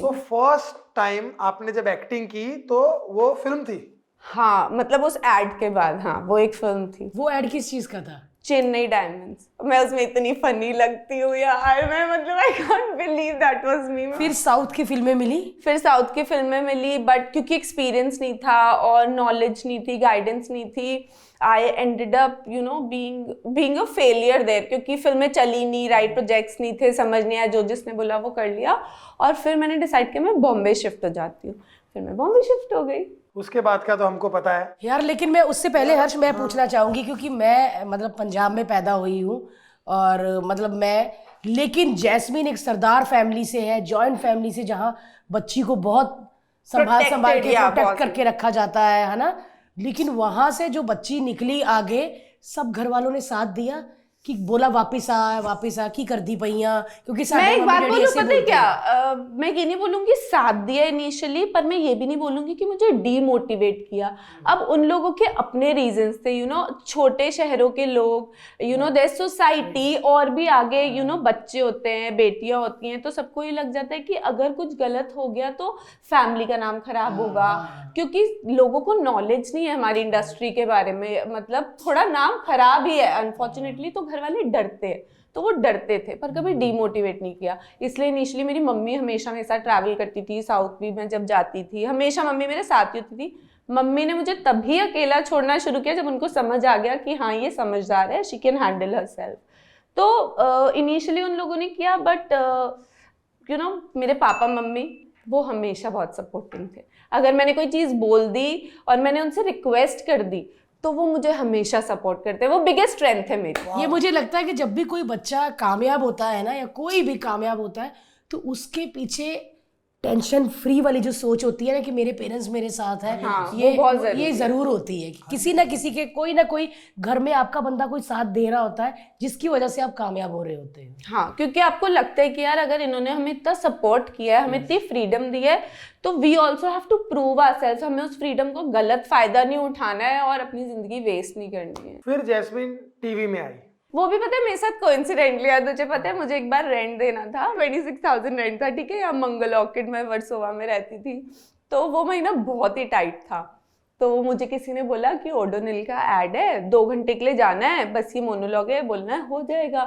So first time आपने जब acting की तो वो फिल्म थी? हाँ, मतलब उस एड के बाद, हाँ, वो एक फिल्म थी। वो एड किस चीज का था? चेन्नई डायमंड्स। मैं उसमें इतनी फनी लगती हूँ यार, मैं मतलब I can't believe that was me. फिर साउथ की फिल्में मिली? फिर साउथ की फिल्में मिली, बट क्योंकि एक्सपीरियंस नहीं था और नॉलेज नहीं थी, गाइडेंस नहीं थी, I ended up you know being a failure there, क्योंकि फिल्में चली नहीं, राइट प्रोजेक्ट्स नहीं थे, समझ नहीं आया, जो जिसने बोला वो कर लिया। और फिर मैंने डिसाइड किया मैं बॉम्बे शिफ्ट हो जाती हूँ। फिर मैं बॉम्बे शिफ्ट हो गई। उसके बाद का तो हमको पता है यार लेकिन मैं उससे पहले हर्ष मैं पूछना चाहूंगी, क्योंकि मैं मतलब पंजाब में पैदा हुई हूँ और मतलब मैं, लेकिन जैस्मीन एक सरदार फैमिली से है, जॉइंट फैमिली से, जहाँ बच्ची को बहुत संभाल Protected, के yeah, प्रोटेक्ट बहुत। करके रखा जाता है ना। लेकिन वहां से जो बच्ची निकली आगे, सब घर वालों ने साथ दिया कि बोला वापिस आ की कर दी पहिया, क्योंकि मैं सारे एक मम्मी बात डैडी बोलूं, ऐसे पता है बोलते क्या, हैं। मैं ये नहीं बोलूंगी साथ दिया इनिशियली, पर मैं ये भी नहीं बोलूंगी कि मुझे डीमोटिवेट किया। अब उन लोगों के अपने रीजंस थे, यू नो, छोटे शहरों के लोग, यू नो, देयर सोसाइटी, और भी आगे यू नो बच्चे होते हैं, बेटियां होती हैं, तो सबको ये लग जाता है कि अगर कुछ गलत हो गया तो फैमिली का नाम खराब होगा, क्योंकि लोगों को नॉलेज नहीं है हमारी इंडस्ट्री के बारे में, मतलब थोड़ा नाम खराब ही है अनफॉर्चुनेटली, तो घर वाले डरते हैं, तो वो डरते थे, पर कभी डीमोटिवेट नहीं किया। इसलिए इनिशियली मेरी मम्मी हमेशा मेरे साथ ट्रैवल करती थी, साउथ भी मैं जब जाती थी हमेशा मम्मी मेरे साथ ही होती थी। मम्मी ने मुझे तभी अकेला छोड़ना शुरू किया जब उनको समझ आ गया कि हाँ ये समझदार है, शी कैन हैंडल हरसेल्फ। तो इनिशियली उन लोगों ने किया, बट यू नो मेरे पापा मम्मी वो हमेशा बहुत सपोर्टिंग थे। अगर मैंने कोई चीज़ बोल दी और मैंने उनसे रिक्वेस्ट कर दी तो वो मुझे हमेशा सपोर्ट करते हैं, वो बिगेस्ट स्ट्रेंथ है मेरी। ये मुझे लगता है कि जब भी कोई बच्चा कामयाब होता है ना, या कोई भी कामयाब होता है, तो उसके पीछे टेंशन फ्री वाली जो सोच होती है ना कि मेरे पेरेंट्स मेरे साथ है, हाँ, ये वो बहुत जरूरी ये है। जरूर होती है कि किसी ना किसी के, कोई ना कोई घर में आपका बंदा कोई साथ दे रहा होता है, जिसकी वजह से आप कामयाब हो रहे होते हैं। हाँ, क्योंकि आपको लगता है कि यार अगर इन्होंने हमें इतना सपोर्ट किया है, हमें इतनी फ्रीडम दी है, तो we also have to prove ourselves. हमें उस फ्रीडम को गलत फायदा नहीं उठाना है और अपनी जिंदगी वेस्ट नहीं करनी है। फिर जैस्मीन टीवी में आई। वो भी पता है मेरे साथ कोइंसिडेंटली है, तुझे पता है मुझे एक बार रेंट देना था, 26,000 रेंट था, ठीक है, यहाँ मंगल ऑर्किड में वर्सोवा में रहती थी। तो वो महीना बहुत ही टाइट था, तो मुझे किसी ने बोला कि ओडोनिल का एड है, 2 घंटे के लिए जाना है, बस ये मोनोलॉग है, बोलना है, हो जाएगा।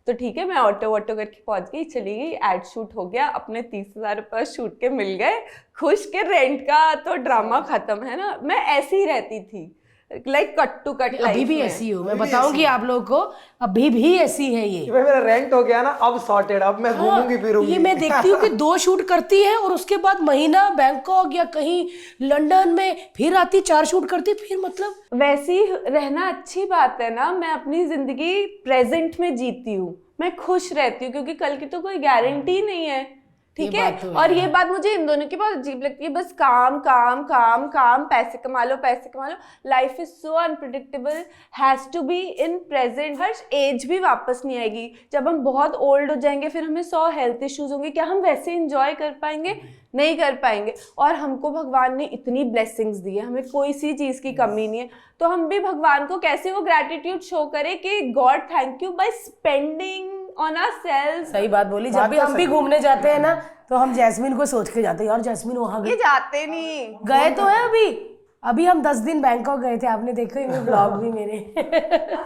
तो ठीक है, मैं ऑटो करके पहुंच गई, चली गई, एड शूट हो गया, अपने 30,000 रुपये शूट के मिल गए, खुश के रेंट का तो ड्रामा खत्म है ना। मैं ऐसी ही रहती थी, लाइक कट टू कट। अभी भी ऐसी हो, मैं बताऊंगी आप लोगों को, अभी भी ऐसी है ये। कि भाई मेरा रेंट हो गया ना, अब सॉर्टेड, अब मैं घूमूंगी फिरूंगी। ये मैं देखती हूँ कि 2 शूट करती है और उसके बाद महीना बैंकॉक या कहीं लंदन में, फिर आती 4 शूट करती, फिर मतलब वैसी रहना अच्छी बात है ना। मैं अपनी जिंदगी प्रेजेंट में जीती हूँ, मैं खुश रहती हूँ, क्योंकि कल की तो कोई गारंटी नहीं है, ठीक है। तो और ये बात मुझे इन दोनों की बहुत अजीब लगती है, बस काम काम काम काम, पैसे कमा लो पैसे कमा लो। Life is so unpredictable, has to be in present. हर एज भी वापस नहीं आएगी, जब हम बहुत ओल्ड हो जाएंगे फिर हमें 100 हेल्थ इश्यूज होंगे, क्या हम वैसे इंजॉय कर पाएंगे? नहीं कर पाएंगे। और हमको भगवान ने इतनी ब्लेसिंग्स दी है, हमें कोई सी चीज़ की कमी नहीं है, तो हम भी भगवान को कैसे वो ग्रैटिट्यूड शो करें कि God thank you by spending on ourselves. सही बात बोली। जब भी हम भी घूमने जाते हैं ना, तो हम जैस्मीन को सोच के जाते हैं, यार जैस्मीन वहां ये जाते नहीं गए तो है। अभी हम 10 दिन बैंकॉक गए थे, आपने देखा ही ब्लॉग भी मेरे।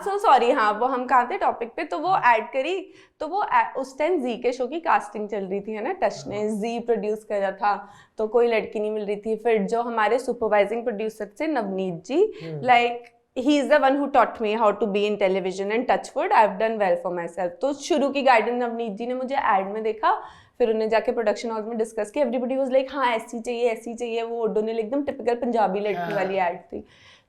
So sorry. हाँ, वो हम कहाँ थे टॉपिक पे, तो वो ऐड करी, तो वो उस टाइम जी के शो की कास्टिंग चल रही थी, है ना, टच ने जी प्रोड्यूस करा था, तो कोई लड़की नहीं मिल रही थी। फिर जो हमारे सुपरवाइजिंग प्रोड्यूसर थे नवनीत जी, like he is the one who taught me how to be in television, and touch wood I've done well for myself। तो शुरू की गाइडेंस नवनीत जी ने मुझे ऐड में देखा, फिर उन्हें जाके प्रोडक्शन हाउस में डिस्कस किया, एवरीबडी वाज लाइक हाँ ऐसी चाहिए। वो ओडोनिल एकदम टिपिकल पंजाबी लड़की वाली ऐड थी,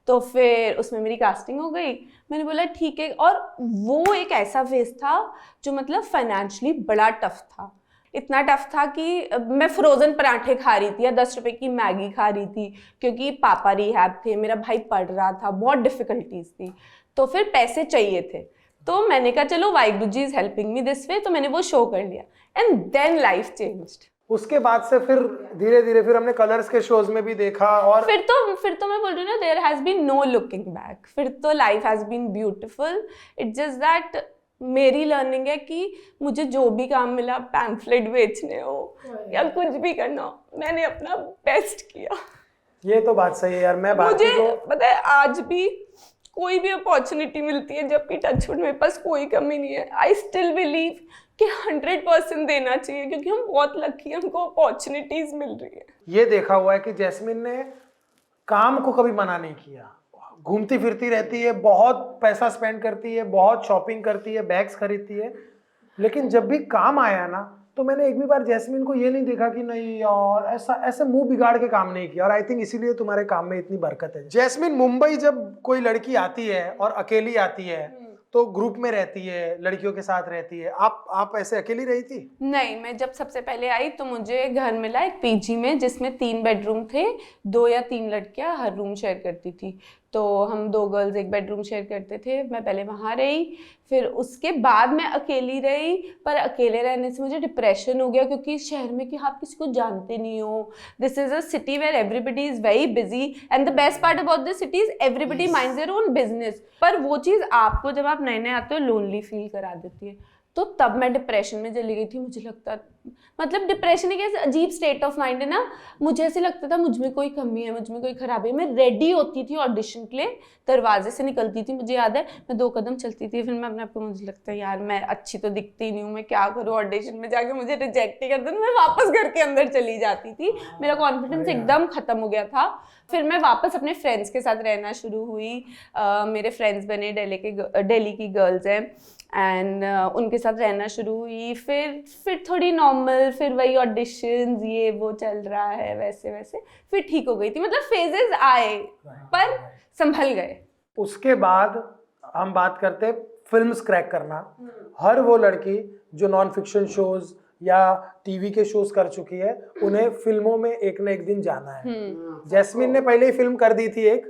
तो फिर उसमें मेरी कास्टिंग हो गई। मैंने बोला ठीक है, और वो एक ऐसा फेज था जो मतलब फाइनेंशियली बड़ा टफ था, इतना टफ था कि मैं फ्रोजन पराठे खा रही थी या 10 रुपए की मैगी खा रही थी, क्योंकि पापा रिहैब थे, मेरा भाई पढ़ रहा था, बहुत डिफिकल्टीज थी, तो फिर पैसे चाहिए थे। तो मैंने कहा चलो Waheguru ji is helping me this way, तो मैंने वो शो कर लिया, एंड देन लाइफ चेंज्ड। उसके बाद से फिर धीरे धीरे फिर हमने कलर्स के शोज में भी देखा, और फिर तो मैं बोल रही हूँ ना, there has been no looking back, फिर तो life has been beautiful. It's just that मेरी लर्निंग है कि मुझे जो भी काम मिला, पैम्फलेट बेचने हो या कुछ भी करना हो, मैंने अपना बेस्ट किया। ये तो बात सही है यार। मैं भारती मुझे को पता है आज भी कोई भी अपॉर्चुनिटी मिलती है, जबकि टचवुड मेरे पास कोई कमी नहीं है, आई स्टिल बिलीव कि 100% देना चाहिए, क्योंकि हम बहुत लकी हैं, हमको अपॉर्चुनिटीज मिल रही है। ये देखा हुआ है कि जैस्मिन ने काम को कभी मना नहीं किया, घूमती फिरती रहती है, बहुत पैसा स्पेंड करती है, बहुत शॉपिंग करती है, बैग्स खरीदती है, लेकिन जब भी काम आया ना तो मैंने एक भी बार जैस्मिन को ये नहीं देखा कि नहीं यार ऐसा ऐसे मुंह बिगाड़ के काम नहीं किया। और आई थिंक इसीलिए तुम्हारे काम में इतनी बरकत है। जैस्मिन, मुंबई जब कोई लड़की आती है और अकेली आती है तो ग्रुप में रहती है, लड़कियों के साथ रहती है, आप ऐसे अकेली रही थी? नहीं, मैं जब सबसे पहले आई तो मुझे घर मिला एक पीजी में, जिसमें 3 बेडरूम थे, 2 या 3 लड़कियां हर रूम शेयर करती थी, तो हम 2 गर्ल्स एक बेडरूम शेयर करते थे। मैं पहले वहाँ रही, फिर उसके बाद मैं अकेली रही, पर अकेले रहने से मुझे डिप्रेशन हो गया, क्योंकि शहर में कि आप किसी को जानते नहीं हो, this is a city where everybody is very busy, and the best part about this city is everybody minds their own business. पर वो चीज़ आपको जब आप नए नए आते हो लोनली फील करा देती है, तो तब मैं डिप्रेशन में चली गई थी। मुझे लगता, मतलब डिप्रेशन एक ऐसे अजीब स्टेट ऑफ माइंड है ना, मुझे ऐसे लगता था मुझ में कोई कमी है, मुझ में कोई खराबी है। मैं रेडी होती थी ऑडिशन के लिए, दरवाजे से निकलती थी, मुझे याद है मैं 2 कदम चलती थी, फिर मैं अपने आप को, मुझे लगता है यार मैं अच्छी तो दिखती नहीं हूँ, मैं क्या करूँ, ऑडिशन में जाके मुझे रिजेक्ट ही कर दें, मैं वापस घर के अंदर चली जाती थी। मेरा कॉन्फिडेंस एकदम खत्म हो गया था। फिर मैं वापस अपने फ्रेंड्स के साथ रहना शुरू हुई। मेरे फ्रेंड्स बने, दिल्ली की गर्ल्स हैं, एंड उनके साथ रहना शुरू हुई। फिर थोड़ी नॉर्मल, फिर वही ऑडिशंस, ये वो चल रहा है, वैसे वैसे फिर ठीक हो गई थी। मतलब फेजेस आए पर संभल गए। उसके बाद हम बात करते फिल्म्स क्रैक करना। हर वो लड़की जो नॉन फिक्शन शोज या टीवी के शोज कर चुकी है, उन्हें फिल्मों में एक न एक दिन जाना है। जैस्मिन ने पहले ही फिल्म कर दी थी, एक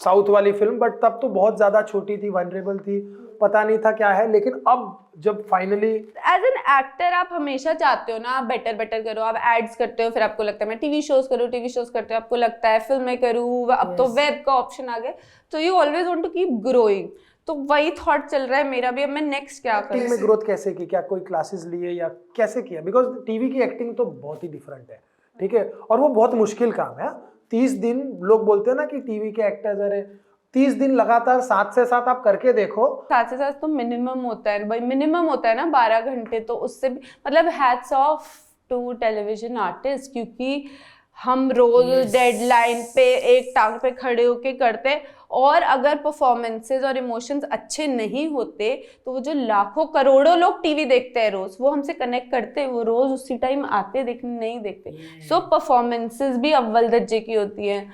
साउथ वाली फिल्म, बट तब तो बहुत ज्यादा छोटी थी, वनरेबल थी, पता नहीं था क्या है। लेकिन अब जब फाइनली एज एन एक्टर आप हमेशा चाहते हो ना, आप बेटर करो, आप एड्स करते हो, फिर आपको लगता है मैं टीवी शोज करते हो, आपको लगता है फिल्में करूँ, अब तो वेब का ऑप्शन आ गया, तो you always want to keep growing. तो वही थॉट चल रहा है मेरा भी, अब मैं नेक्स्ट क्या करूँ। एक्टिंग में ग्रोथ कैसे की? क्या कोई क्लासेस लिए या कैसे किया? बिकॉज टीवी की एक्टिंग तो बहुत ही डिफरेंट है, ठीक है, और वो बहुत मुश्किल काम है। 30 दिन लोग बोलते हैं ना कि टीवी के एक्टर्स, अरे 30 दिन लगातार 7 से 7 आप करके देखो। 7 से 7 तो मिनिमम होता है भाई, मिनिमम होता है ना 12 घंटे, तो उससे भी मतलब hats off to television artist, क्योंकि हम रोज डेडलाइन पे एक टांग पे खड़े होके करते, और अगर परफॉर्मेंसेज और इमोशंस अच्छे नहीं होते तो वो जो लाखों करोड़ों लोग टीवी देखते हैं रोज, वो हमसे कनेक्ट करते, वो रोज उसी टाइम आते देखने नहीं देखते। सो परफॉर्मेंसेज भी अव्वल दर्जे की होती है,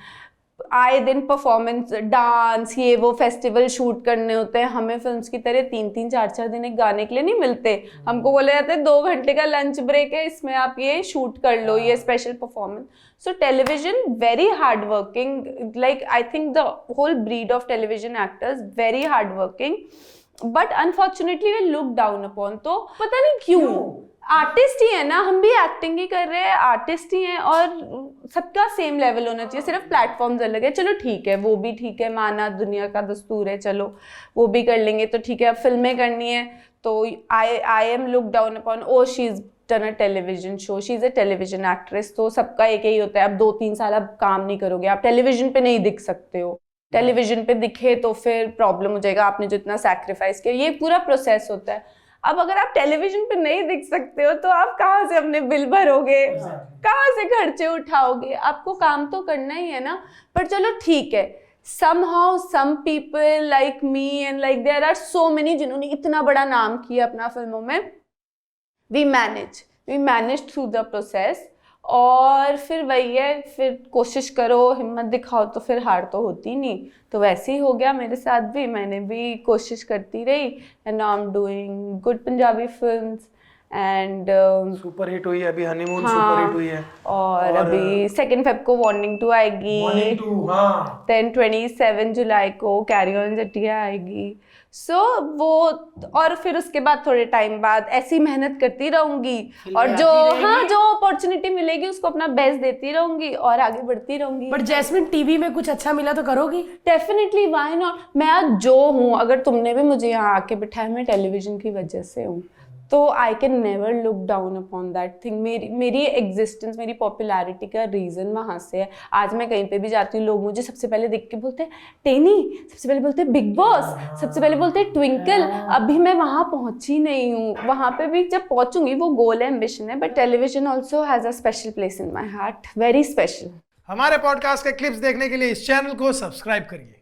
आए दिन परफॉर्मेंस, डांस, ये वो फेस्टिवल शूट करने होते हैं। हमें फिल्म्स की तरह 3-3, 4-4 दिन एक गाने के लिए नहीं मिलते, हमको बोले जाते हैं 2 घंटे का लंच ब्रेक है, इसमें आप ये शूट कर लो, ये special performance. So television very hard working, like I think the whole breed of television actors very hard working, but unfortunately we look down upon. तो पता नहीं क्यों, आर्टिस्ट ही है ना, हम भी एक्टिंग ही कर रहे हैं, आर्टिस्ट ही हैं, और सबका सेम लेवल होना चाहिए, सिर्फ प्लेटफॉर्म्स अलग है। चलो ठीक है, वो भी ठीक है, माना दुनिया का दस्तूर है, चलो वो भी कर लेंगे, तो ठीक है। अब फिल्में करनी है तो I am look down upon, oh she is done a television show, she is a television actress. तो सबका एक ही होता है, अब 2-3 साल आप काम नहीं करोगे, आप टेलीविजन पे नहीं दिख सकते हो, टेलीविजन पे दिखे तो फिर प्रॉब्लम हो जाएगा, आपने जो इतना सैक्रिफाइस किया, ये पूरा प्रोसेस होता है। अब अगर आप टेलीविजन पे नहीं दिख सकते हो तो आप कहाँ से अपने बिल भरोगे, कहाँ से खर्चे उठाओगे? आपको काम तो करना ही है ना। पर चलो ठीक है, somehow some people like me and like there are so many जिन्होंने इतना बड़ा नाम किया अपना फिल्मों में, we manage through the process। और फिर वही है, फिर कोशिश करो, हिम्मत दिखाओ, तो फिर हार तो होती नहीं। तो वैसे ही हो गया मेरे साथ भी, मैंने भी कोशिश करती रही, and now I am doing good Punjabi films, and super hit हुई है अभी, हनीमून सुपर हिट हुई है, और अभी 2 फेब को वार्निंग 2 आएगी, देन 27 जुलाई को कैरी ऑन जटिया आएगी। सो वो, और फिर उसके बाद थोड़े टाइम बाद ऐसी मेहनत करती रहूंगी, और जो अपॉर्चुनिटी मिलेगी उसको अपना बेस्ट देती रहूंगी और आगे बढ़ती रहूंगी। बट जैस्मिन, टीवी में कुछ अच्छा मिला तो करोगी? Definitely, why not. मैं आज जो हूँ, अगर तुमने भी मुझे यहाँ आके बिठाया, मैं टेलीविजन की वजह से हूँ, तो I can never look down upon that thing. मेरी एग्जिस्टेंस, मेरी पॉपुलैरिटी का रीज़न वहाँ से है। आज मैं कहीं पे भी जाती हूँ, लोग मुझे सबसे पहले देख के बोलते हैं टेनी, सबसे पहले बोलते हैं बिग बॉस, सबसे पहले बोलते हैं ट्विंकल। अभी मैं वहाँ पहुँची नहीं हूँ, वहाँ पे भी जब पहुँचूंगी, वो गोल है, एम्बिशन है। But television also has a special place in my heart, very special. हमारे पॉडकास्ट के क्लिप्स देखने के लिए इस चैनल को सब्सक्राइब करिए।